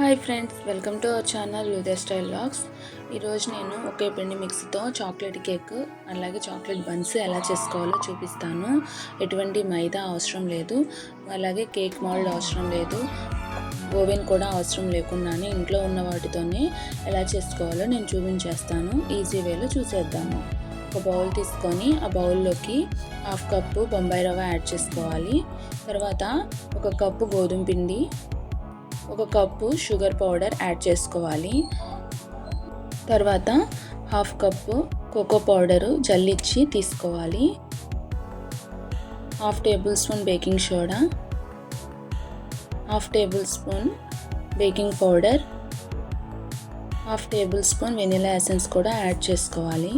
Hi friends, welcome to our channel లుదే style vlogs. ఈరోజు నేను ఒకే పిండి మిక్స్తో చాక్లెట్ కేక్ అలాగే చాక్లెట్ బన్స్ ఎలా చేసుకోవాలో చూపిస్తాను. ఎటువంటి మైదా అవసరం లేదు, అలాగే కేక్ మౌల్డ్ అవసరం లేదు, ఓవెన్ కూడా అవసరం లేకుండానే ఇంట్లో ఉన్న వాటితోనే ఎలా చేసుకోవాలో నేను చూపించేస్తాను. ఈజీ వేలో చూసేద్దాము. ఒక బౌల్ తీసుకొని ఆ బౌల్లోకి 1/2 కప్పు బొంబాయి రవ్వ యాడ్ చేసుకోవాలి. తర్వాత 1 కప్పు గోధుమ పిండి, 1 కప్పు షుగర్ పౌడర్ యాడ్ చేసుకోవాలి. తర్వాత 1/2 కప్పు కోకో పౌడరు జల్లిచ్చి తీసుకోవాలి. 1/2 table spoon baking soda, 1/2 table spoon baking powder, 1/2 table spoon vanilla essence కూడా యాడ్ చేసుకోవాలి.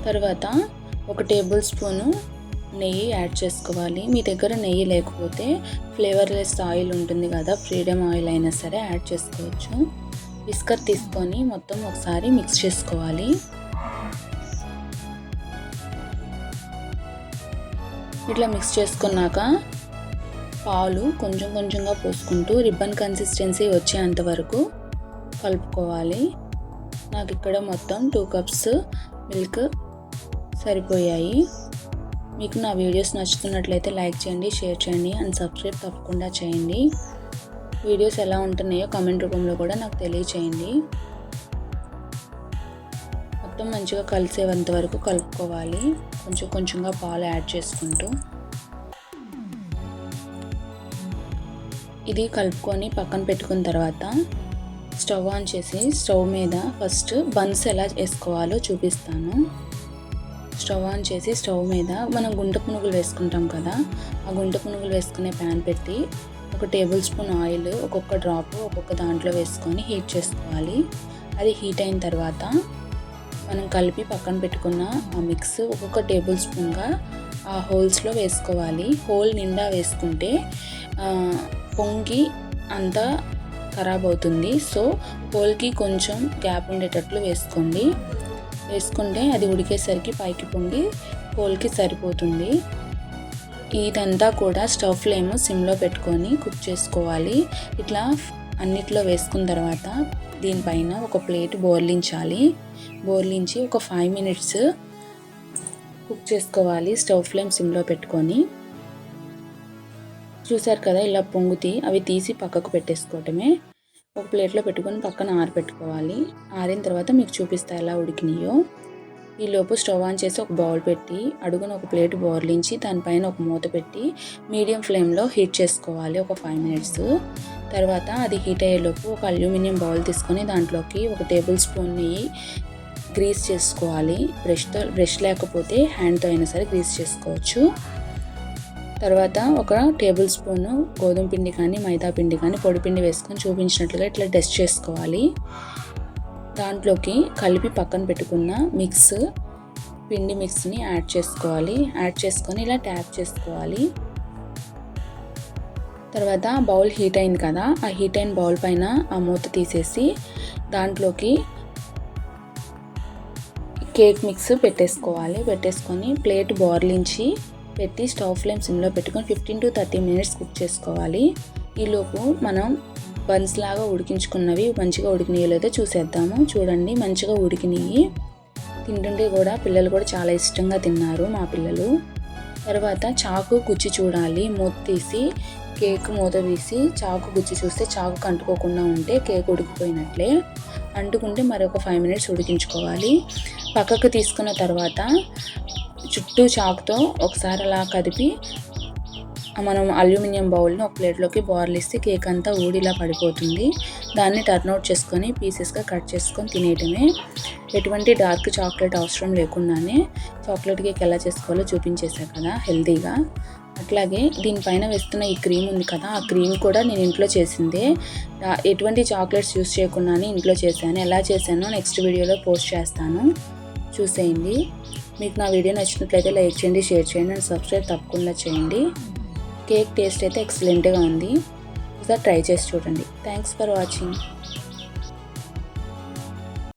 తర్వాత 1 టేబుల్ స్పూను నెయ్యి యాడ్ చేసుకోవాలి. మీ దగ్గర నెయ్యి లేకపోతే ఫ్లేవర్లెస్ ఆయిల్ ఉంటుంది కదా, ఫ్రీడమ్ ఆయిల్ అయినా సరే యాడ్ చేసుకోవచ్చు. విస్కర్ తీసుకొని మొత్తం ఒకసారి మిక్స్ చేసుకోవాలి. ఇట్లా మిక్స్ చేసుకున్నాక పాలు కొంచెం కొంచెంగా పోసుకుంటూ రిబ్బన్ కన్సిస్టెన్సీ వచ్చేంత వరకు కలుపుకోవాలి. నాకు ఇక్కడ మొత్తం 2 కప్స్ మిల్క్ సరిపోయాయి. మీకు నా వీడియోస్ నచ్చుతున్నట్లయితే లైక్ చేయండి, షేర్ చేయండి అండ్ సబ్స్క్రైబ్ తప్పకుండా చేయండి. వీడియోస్ ఎలా ఉంటున్నాయో కామెంట్ రూపంలో కూడా నాకు తెలియచేయండి. మొత్తం మంచిగా కలిసేంత వరకు కలుపుకోవాలి, కొంచెం కొంచెంగా పాలు యాడ్ చేసుకుంటూ. ఇది కలుపుకొని పక్కన పెట్టుకున్న తర్వాత స్టవ్ ఆన్ చేసి స్టవ్ మీద ఫస్ట్ బన్స్ ఎలా వేసుకోవాలో చూపిస్తాను. స్టవ్ ఆన్ చేసి స్టవ్ మీద మనం గుంట పునుగులు వేసుకుంటాం కదా, ఆ గుంట పునుగులు వేసుకునే ప్యాన్ పెట్టి 1 టేబుల్ స్పూన్ ఆయిల్ ఒక్కొక్క డ్రాప్ ఒక్కొక్క దాంట్లో వేసుకొని హీట్ చేసుకోవాలి. అది హీట్ అయిన తర్వాత మనం కలిపి పక్కన పెట్టుకున్న ఆ మిక్స్ ఒక్కొక్క టేబుల్ స్పూన్గా ఆ హోల్స్లో వేసుకోవాలి. హోల్ నిండా వేసుకుంటే పొంగి అంతా ఖరాబ్ అవుతుంది. సో హోల్కి కొంచెం గ్యాప్ ఉండేటట్లు వేసుకోండి. వేసుకుంటే అది ఉడికేసరికి పైకి పొంగి హోల్కి సరిపోతుంది. ఇదంతా కూడా స్టవ్ ఫ్లేమ్ సిమ్లో పెట్టుకొని కుక్ చేసుకోవాలి. ఇట్లా అన్నిట్లో వేసుకున్న తర్వాత దీనిపైన ఒక ప్లేట్ బోర్లించాలి. బోర్లించి ఒక 5 minutes కుక్ చేసుకోవాలి స్టవ్ ఫ్లేమ్ సిమ్లో పెట్టుకొని. చూసారు కదా, ఇలా పొంగుతి అవి తీసి పక్కకు పెట్టేసుకోవటమే. ఒక ప్లేట్లో పెట్టుకొని పక్కన ఆరబెట్టుకోవాలి. ఆరిన తర్వాత మీకు చూపిస్తా ఎలా ఉడికినాయో. ఈలోపు స్టవ్ ఆన్ చేసి ఒక బౌల్ పెట్టి అడుగున ఒక ప్లేట్ బోర్లించి దానిపైన ఒక మూత పెట్టి మీడియం ఫ్లేమ్లో హీట్ చేసుకోవాలి ఒక 5 minutes. తర్వాత అది హీట్ అయ్యేలోపు ఒక అల్యూమినియం బౌల్ తీసుకొని దాంట్లోకి 1 టేబుల్ స్పూన్ నెయ్యి గ్రీస్ చేసుకోవాలి. బ్రష్ లేకపోతే హ్యాండ్తో అయినా సరే గ్రీస్ చేసుకోవచ్చు. తర్వాత 1 టేబుల్ స్పూను గోధుమ పిండి కానీ మైదా పిండి కానీ పొడి పిండి వేసుకొని చూపించినట్లుగా ఇట్లా డస్ట్ చేసుకోవాలి. దాంట్లోకి కలిపి పక్కన పెట్టుకున్న పిండి మిక్స్ని యాడ్ చేసుకోవాలి. యాడ్ చేసుకొని ఇలా ట్యాప్ చేసుకోవాలి. తర్వాత బౌల్ హీట్ అయింది కదా, ఆ హీట్ అయిన బౌల్ పైన ఆ మూత తీసేసి దాంట్లోకి కేక్ మిక్స్ పెట్టేసుకోవాలి. పెట్టేసుకొని ప్లేట్ బోర్లించి పెట్టి స్టవ్ ఫ్లేమ్ సిమ్లో పెట్టుకొని 15 to 30 minutes కుక్ చేసుకోవాలి. ఈలోపు మనం బన్స్ లాగా ఉడికించుకున్నవి మంచిగా ఉడికినాయో లేదో చూసేద్దాము. చూడండి, మంచిగా ఉడికినాయి. తింటుంటే కూడా పిల్లలు కూడా చాలా ఇష్టంగా తిన్నారు మా పిల్లలు. తర్వాత చాకు గుచ్చి చూడాలి. మూత తీసి కేక్ మూత తీసి చాకు గుచ్చి చూస్తే చాకు అంటుకోకుండా ఉంటే కేక్ ఉడికిపోయినట్లే. అంటుకుంటే మరొక 5 minutes ఉడికించుకోవాలి. పక్కకు తీసుకున్న తర్వాత చుట్టూ చాకుతో ఒకసారి అలా కదిపి మనం అల్యూమినియం బౌల్ని ఒక ప్లేట్లోకి బోర్లిస్తే కేక్ అంతా ఊడిలా పడిపోతుంది. దాన్ని టర్న్అవుట్ చేసుకొని పీసెస్గా కట్ చేసుకొని తినేయటమే. ఎటువంటి డార్క్ చాక్లెట్ అవసరం లేకుండానే చాక్లెట్ కేక్ ఎలా చేసుకోవాలో చూపించేసా కదా హెల్తీగా. అట్లాగే దీనిపైన వేస్తున్న ఈ క్రీమ్ ఉంది కదా, ఆ క్రీమ్ కూడా నేను ఇంట్లో చేసిందే. ఎటువంటి చాక్లెట్స్ యూస్ చేయకుండానే ఇంట్లో చేశాను. ఎలా చేశానో నెక్స్ట్ వీడియోలో పోస్ట్ చేస్తాను, చూసేయండి. మీకు నా వీడియో నచ్చినట్లయితే లైక్ చేయండి, షేర్ చేయండి అండ్ సబ్స్క్రైబ్ తప్పకుండా చేయండి. కేక్ టేస్ట్ అయితే ఎక్సలెంట్గా ఉంది. ఒకసారి ట్రై చేసి చూడండి. Thanks for watching.